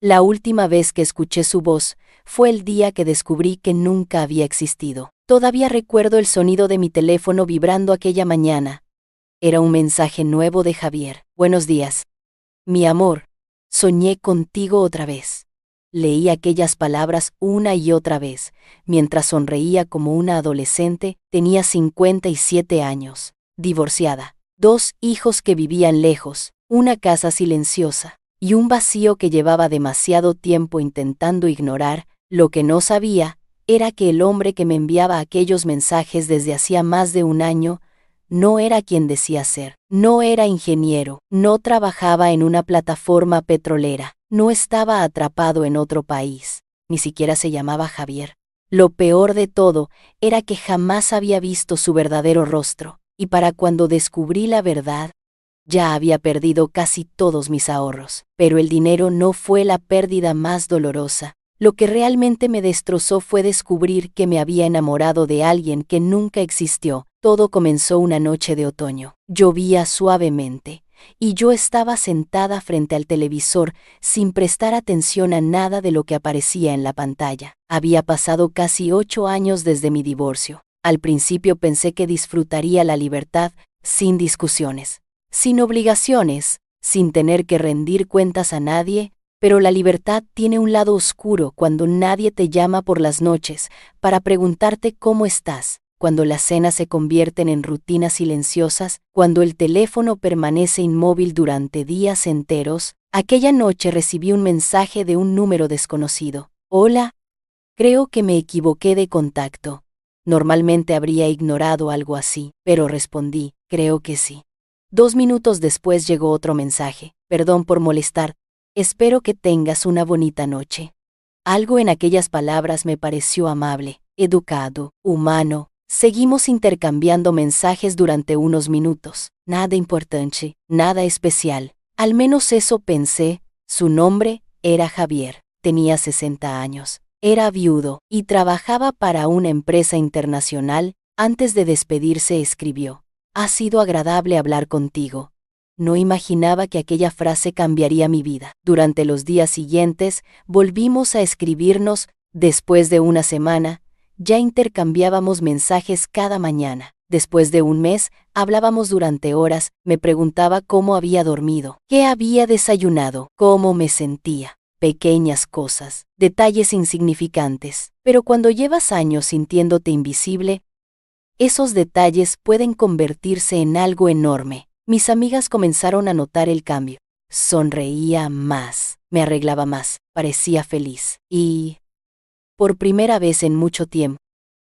La última vez que escuché su voz fue el día que descubrí que nunca había existido. Todavía recuerdo el sonido de mi teléfono vibrando aquella mañana. Era un mensaje nuevo de Javier. Buenos días. Mi amor, soñé contigo otra vez. Leí aquellas palabras una y otra vez, mientras sonreía como una adolescente. Tenía 57 años, divorciada, 2 hijos que vivían lejos, una casa silenciosa y un vacío que llevaba demasiado tiempo intentando ignorar. Lo que no sabía era que el hombre que me enviaba aquellos mensajes desde hacía más de un año no era quien decía ser. No era ingeniero, no trabajaba en una plataforma petrolera, no estaba atrapado en otro país, ni siquiera se llamaba Javier. Lo peor de todo era que jamás había visto su verdadero rostro, y para cuando descubrí la verdad, ya había perdido casi todos mis ahorros. Pero el dinero no fue la pérdida más dolorosa. Lo que realmente me destrozó fue descubrir que me había enamorado de alguien que nunca existió. Todo comenzó una noche de otoño. Llovía suavemente, y yo estaba sentada frente al televisor sin prestar atención a nada de lo que aparecía en la pantalla. Había pasado casi 8 años desde mi divorcio. Al principio pensé que disfrutaría la libertad sin discusiones, sin obligaciones, sin tener que rendir cuentas a nadie. Pero la libertad tiene un lado oscuro cuando nadie te llama por las noches para preguntarte cómo estás, cuando las cenas se convierten en rutinas silenciosas, cuando el teléfono permanece inmóvil durante días enteros. Aquella noche recibí un mensaje de un número desconocido. Hola, creo que me equivoqué de contacto. Normalmente habría ignorado algo así, pero respondí, creo que sí. 2 minutos después llegó otro mensaje. Perdón por molestar. Espero que tengas una bonita noche. Algo en aquellas palabras me pareció amable, educado, humano. Seguimos intercambiando mensajes durante unos minutos. Nada importante, nada especial. Al menos eso pensé. Su nombre era Javier. Tenía 60 años. Era viudo y trabajaba para una empresa internacional. Antes de despedirse escribió: ha sido agradable hablar contigo. No imaginaba que aquella frase cambiaría mi vida. Durante los días siguientes, volvimos a escribirnos. Después de una semana, ya intercambiábamos mensajes cada mañana. Después de un mes, hablábamos durante horas. Me preguntaba cómo había dormido, qué había desayunado, cómo me sentía. Pequeñas cosas, detalles insignificantes. Pero cuando llevas años sintiéndote invisible, esos detalles pueden convertirse en algo enorme. Mis amigas comenzaron a notar el cambio. Sonreía más, me arreglaba más, parecía feliz. Y, por primera vez en mucho tiempo,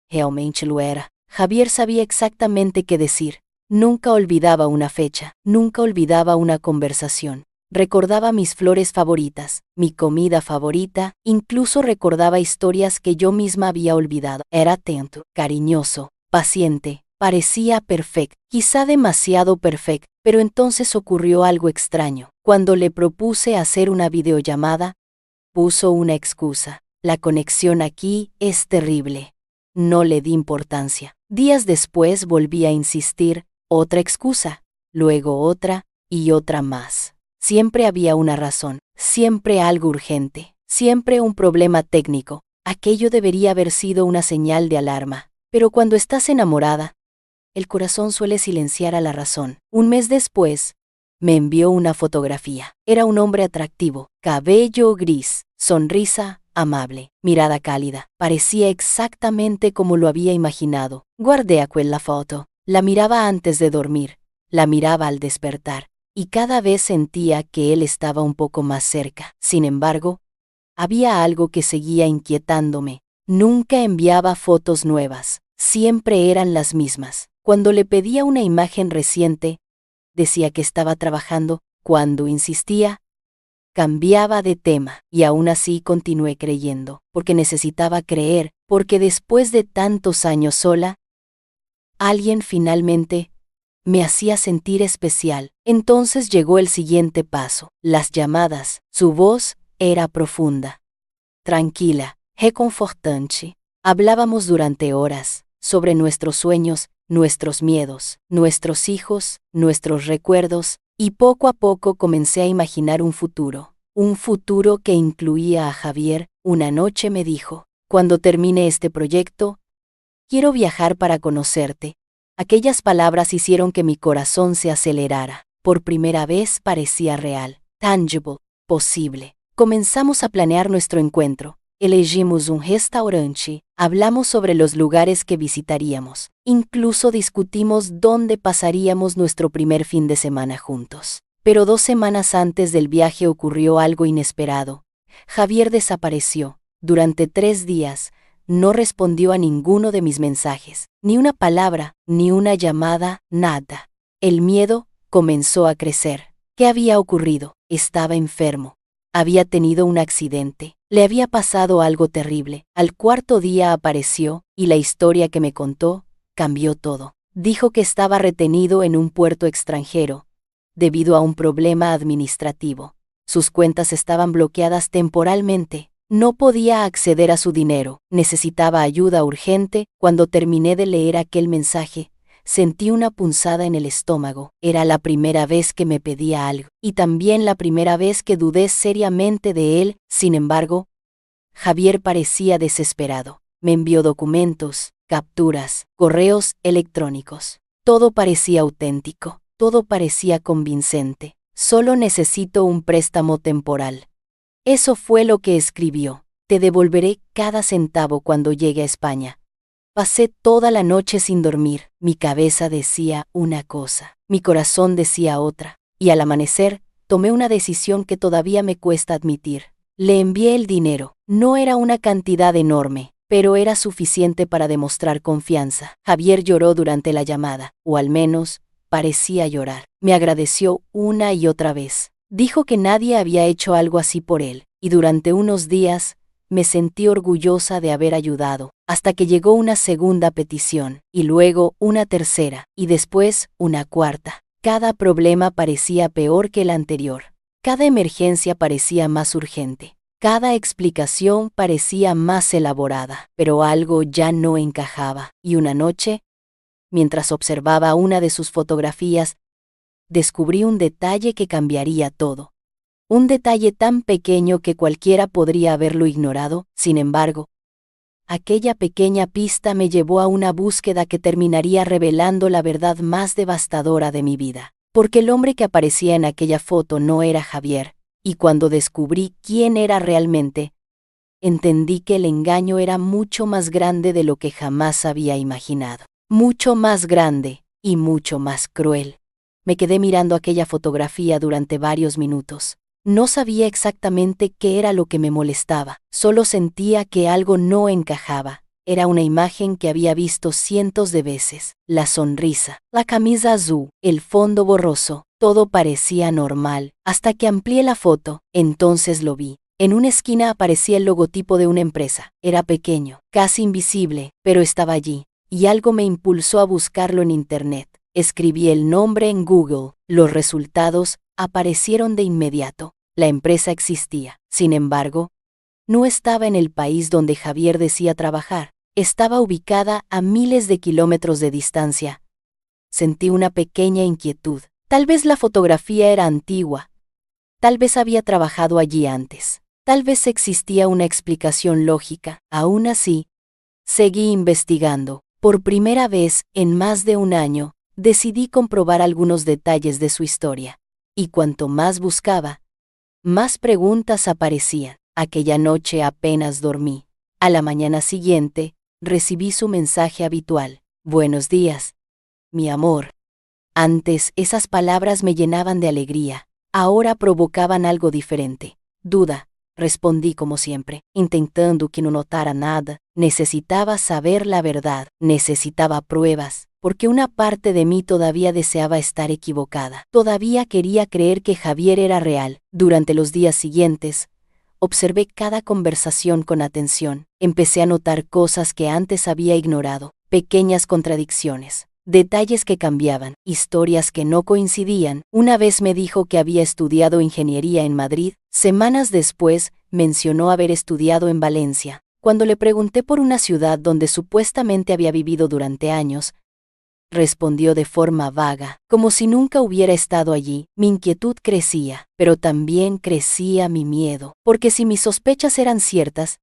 realmente lo era. Javier sabía exactamente qué decir. Nunca olvidaba una fecha, nunca olvidaba una conversación. Recordaba mis flores favoritas, mi comida favorita, incluso recordaba historias que yo misma había olvidado. Era atento, cariñoso, paciente. Parecía perfecto, quizá demasiado perfecto, pero entonces ocurrió algo extraño. Cuando le propuse hacer una videollamada, puso una excusa. La conexión aquí es terrible. No le di importancia. Días después volví a insistir, otra excusa, luego otra y otra más. Siempre había una razón, siempre algo urgente, siempre un problema técnico. Aquello debería haber sido una señal de alarma. Pero cuando estás enamorada, el corazón suele silenciar a la razón. Un mes después, me envió una fotografía. Era un hombre atractivo, cabello gris, sonrisa amable, mirada cálida. Parecía exactamente como lo había imaginado. Guardé aquella foto. La miraba antes de dormir, la miraba al despertar, y cada vez sentía que él estaba un poco más cerca. Sin embargo, había algo que seguía inquietándome. Nunca enviaba fotos nuevas, siempre eran las mismas. Cuando le pedía una imagen reciente, decía que estaba trabajando. Cuando insistía, cambiaba de tema. Y aún así continué creyendo, porque necesitaba creer, porque después de tantos años sola, alguien finalmente me hacía sentir especial. Entonces llegó el siguiente paso, las llamadas. Su voz era profunda, tranquila, reconfortante. Hablábamos durante horas, sobre nuestros sueños, nuestros miedos, nuestros hijos, nuestros recuerdos, y poco a poco comencé a imaginar un futuro. un futuro que incluía a Javier. Una noche me dijo: cuando termine este proyecto, quiero viajar para conocerte. Aquellas palabras hicieron que mi corazón se acelerara. Por primera vez parecía real, tangible, posible. Comenzamos a planear nuestro encuentro. Elegimos un restaurante, hablamos sobre los lugares que visitaríamos. Incluso discutimos dónde pasaríamos nuestro primer fin de semana juntos. Pero 2 semanas antes del viaje ocurrió algo inesperado. Javier desapareció. Durante 3 días, no respondió a ninguno de mis mensajes. Ni una palabra, ni una llamada, nada. El miedo comenzó a crecer. ¿Qué había ocurrido? Estaba enfermo. Había tenido un accidente. Le había pasado algo terrible. Al 4.º día apareció, y la historia que me contó cambió todo. Dijo que estaba retenido en un puerto extranjero, debido a un problema administrativo. Sus cuentas estaban bloqueadas temporalmente. No podía acceder a su dinero. Necesitaba ayuda urgente. Cuando terminé de leer aquel mensaje, sentí una punzada en el estómago. Era la primera vez que me pedía algo, y también la primera vez que dudé seriamente de él. Sin embargo, Javier parecía desesperado. Me envió documentos, capturas, correos electrónicos. Todo parecía auténtico, todo parecía convincente. Solo necesito un préstamo temporal. Eso fue lo que escribió. Te devolveré cada centavo cuando llegue a España. Pasé toda la noche sin dormir. Mi cabeza decía una cosa, mi corazón decía otra, y al amanecer, tomé una decisión que todavía me cuesta admitir. Le envié el dinero. No era una cantidad enorme, pero era suficiente para demostrar confianza. Javier lloró durante la llamada, o al menos, parecía llorar. Me agradeció una y otra vez. Dijo que nadie había hecho algo así por él, y durante unos días me sentí orgullosa de haber ayudado, hasta que llegó una segunda petición, y luego una tercera, y después una cuarta. Cada problema parecía peor que el anterior. Cada emergencia parecía más urgente. Cada explicación parecía más elaborada, pero algo ya no encajaba. Y una noche, mientras observaba una de sus fotografías, descubrí un detalle que cambiaría todo. Un detalle tan pequeño que cualquiera podría haberlo ignorado. Sin embargo, aquella pequeña pista me llevó a una búsqueda que terminaría revelando la verdad más devastadora de mi vida. Porque el hombre que aparecía en aquella foto no era Javier, y cuando descubrí quién era realmente, entendí que el engaño era mucho más grande de lo que jamás había imaginado. Mucho más grande y mucho más cruel. Me quedé mirando aquella fotografía durante varios minutos. No sabía exactamente qué era lo que me molestaba, solo sentía que algo no encajaba. Era una imagen que había visto cientos de veces. La sonrisa, la camisa azul, el fondo borroso, todo parecía normal, hasta que amplié la foto. Entonces lo vi. En una esquina aparecía el logotipo de una empresa. Era pequeño, casi invisible, pero estaba allí, y algo me impulsó a buscarlo en internet. Escribí el nombre en Google. Los resultados aparecieron de inmediato. La empresa existía. Sin embargo, no estaba en el país donde Javier decía trabajar. Estaba ubicada a miles de kilómetros de distancia. Sentí una pequeña inquietud. Tal vez la fotografía era antigua. Tal vez había trabajado allí antes. Tal vez existía una explicación lógica. Aún así, seguí investigando. Por primera vez en más de un año, decidí comprobar algunos detalles de su historia. Y cuanto más buscaba, más preguntas aparecían. Aquella noche apenas dormí. A la mañana siguiente, recibí su mensaje habitual. Buenos días, mi amor. Antes, esas palabras me llenaban de alegría. Ahora provocaban algo diferente. Duda. Respondí como siempre, intentando que no notara nada. Necesitaba saber la verdad. Necesitaba pruebas. Porque una parte de mí todavía deseaba estar equivocada. Todavía quería creer que Javier era real. Durante los días siguientes, observé cada conversación con atención. Empecé a notar cosas que antes había ignorado, pequeñas contradicciones, detalles que cambiaban, historias que no coincidían. Una vez me dijo que había estudiado ingeniería en Madrid. Semanas después, mencionó haber estudiado en Valencia. Cuando le pregunté por una ciudad donde supuestamente había vivido durante años, respondió de forma vaga, como si nunca hubiera estado allí. Mi inquietud crecía, pero también crecía mi miedo, porque si mis sospechas eran ciertas,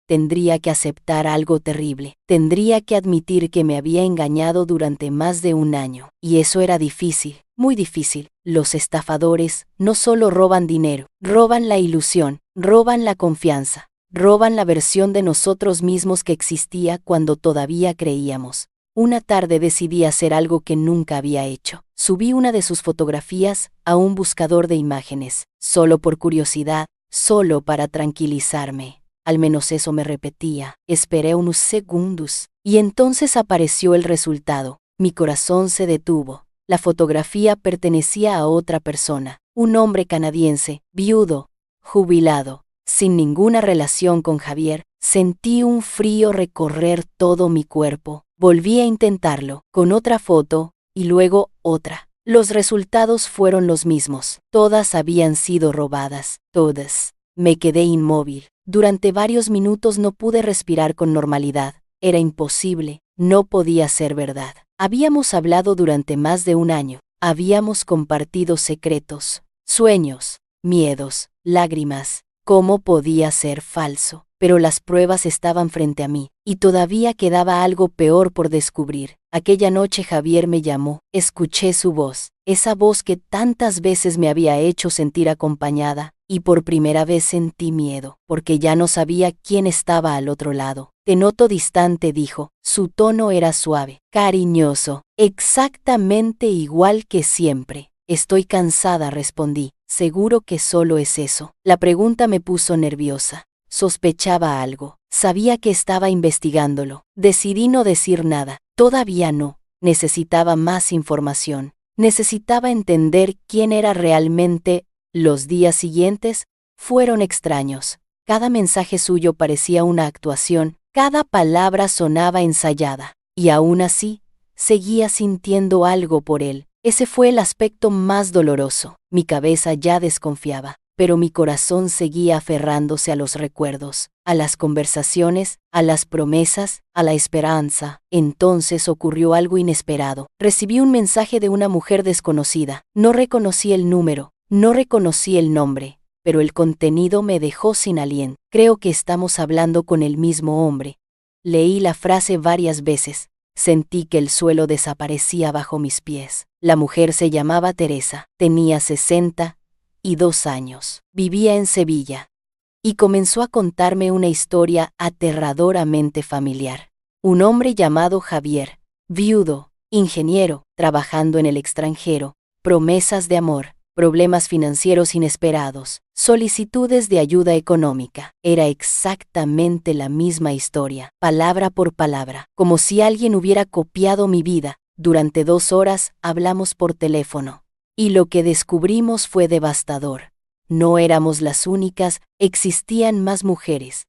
tendría que aceptar algo terrible. Tendría que admitir que me había engañado durante más de un año. Y eso era difícil, muy difícil. Los estafadores no solo roban dinero, roban la ilusión, roban la confianza, roban la versión de nosotros mismos que existía cuando todavía creíamos. Una tarde decidí hacer algo que nunca había hecho. Subí una de sus fotografías a un buscador de imágenes, solo por curiosidad, solo para tranquilizarme. Al menos eso me repetía. Esperé unos segundos y entonces apareció el resultado. Mi corazón se detuvo. La fotografía pertenecía a otra persona, un hombre canadiense, viudo, jubilado, sin ninguna relación con Javier. Sentí un frío recorrer todo mi cuerpo. Volví a intentarlo, con otra foto y luego otra. Los resultados fueron los mismos. Todas habían sido robadas. Todas. Me quedé inmóvil. Durante varios minutos no pude respirar con normalidad. Era imposible, no podía ser verdad. Habíamos hablado durante más de un año. Habíamos compartido secretos, sueños, miedos, lágrimas. ¿Cómo podía ser falso? Pero las pruebas estaban frente a mí, y todavía quedaba algo peor por descubrir. Aquella noche Javier me llamó. Escuché su voz, esa voz que tantas veces me había hecho sentir acompañada. Y por primera vez sentí miedo, porque ya no sabía quién estaba al otro lado. Te noto distante, dijo. Su tono era suave, cariñoso, exactamente igual que siempre. Estoy cansada, respondí. Seguro que solo es eso. La pregunta me puso nerviosa. Sospechaba algo. Sabía que estaba investigándolo. Decidí no decir nada. Todavía no. Necesitaba más información. Necesitaba entender quién era realmente. Los días siguientes fueron extraños. Cada mensaje suyo parecía una actuación, cada palabra sonaba ensayada, y aún así, seguía sintiendo algo por él. Ese fue el aspecto más doloroso. Mi cabeza ya desconfiaba, pero mi corazón seguía aferrándose a los recuerdos, a las conversaciones, a las promesas, a la esperanza. Entonces ocurrió algo inesperado. Recibí un mensaje de una mujer desconocida. No reconocí el número. No reconocí el nombre, pero el contenido me dejó sin aliento. Creo que estamos hablando con el mismo hombre. Leí la frase varias veces. Sentí que el suelo desaparecía bajo mis pies. La mujer se llamaba Teresa. Tenía 62 años. Vivía en Sevilla. Y comenzó a contarme una historia aterradoramente familiar. Un hombre llamado Javier, viudo, ingeniero, trabajando en el extranjero, promesas de amor, problemas financieros inesperados, solicitudes de ayuda económica. Era exactamente la misma historia, palabra por palabra, como si alguien hubiera copiado mi vida. Durante 2 horas hablamos por teléfono, y lo que descubrimos fue devastador. No éramos las únicas, existían más mujeres.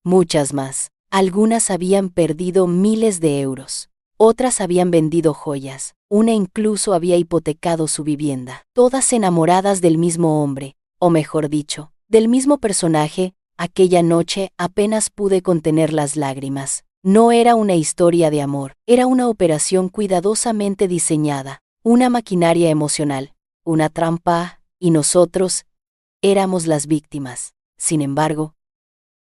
Muchas más. Algunas habían perdido miles de euros. Otras habían vendido joyas. Una incluso había hipotecado su vivienda. Todas enamoradas del mismo hombre, o mejor dicho, del mismo personaje. Aquella noche apenas pude contener las lágrimas. No era una historia de amor, era una operación cuidadosamente diseñada, una maquinaria emocional, una trampa, y nosotros éramos las víctimas. Sin embargo,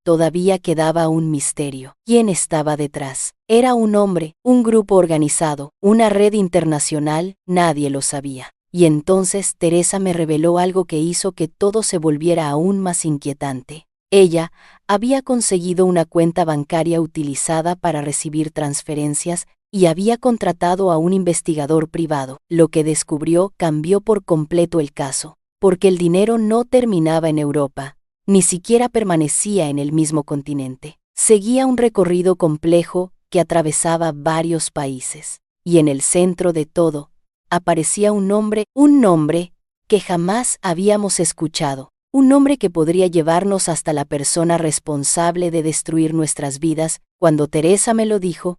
todavía quedaba un misterio. ¿Quién estaba detrás? Era un hombre, un grupo organizado, una red internacional, nadie lo sabía. Y entonces Teresa me reveló algo que hizo que todo se volviera aún más inquietante. Ella había conseguido una cuenta bancaria utilizada para recibir transferencias y había contratado a un investigador privado. Lo que descubrió cambió por completo el caso, porque el dinero no terminaba en Europa. Ni siquiera permanecía en el mismo continente. Seguía un recorrido complejo que atravesaba varios países. Y en el centro de todo, aparecía un nombre que jamás habíamos escuchado. Un nombre que podría llevarnos hasta la persona responsable de destruir nuestras vidas. Cuando Teresa me lo dijo,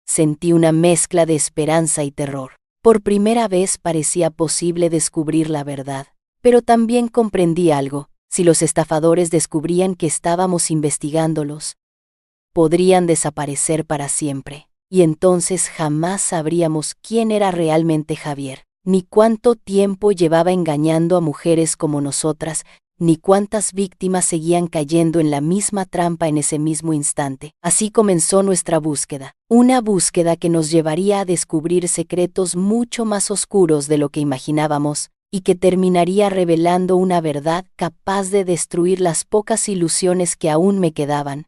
sentí una mezcla de esperanza y terror. Por primera vez parecía posible descubrir la verdad. Pero también comprendí algo. Si los estafadores descubrían que estábamos investigándolos, podrían desaparecer para siempre. y entonces jamás sabríamos quién era realmente Javier, ni cuánto tiempo llevaba engañando a mujeres como nosotras, ni cuántas víctimas seguían cayendo en la misma trampa en ese mismo instante. Así comenzó nuestra búsqueda, una búsqueda que nos llevaría a descubrir secretos mucho más oscuros de lo que imaginábamos, y que terminaría revelando una verdad capaz de destruir las pocas ilusiones que aún me quedaban.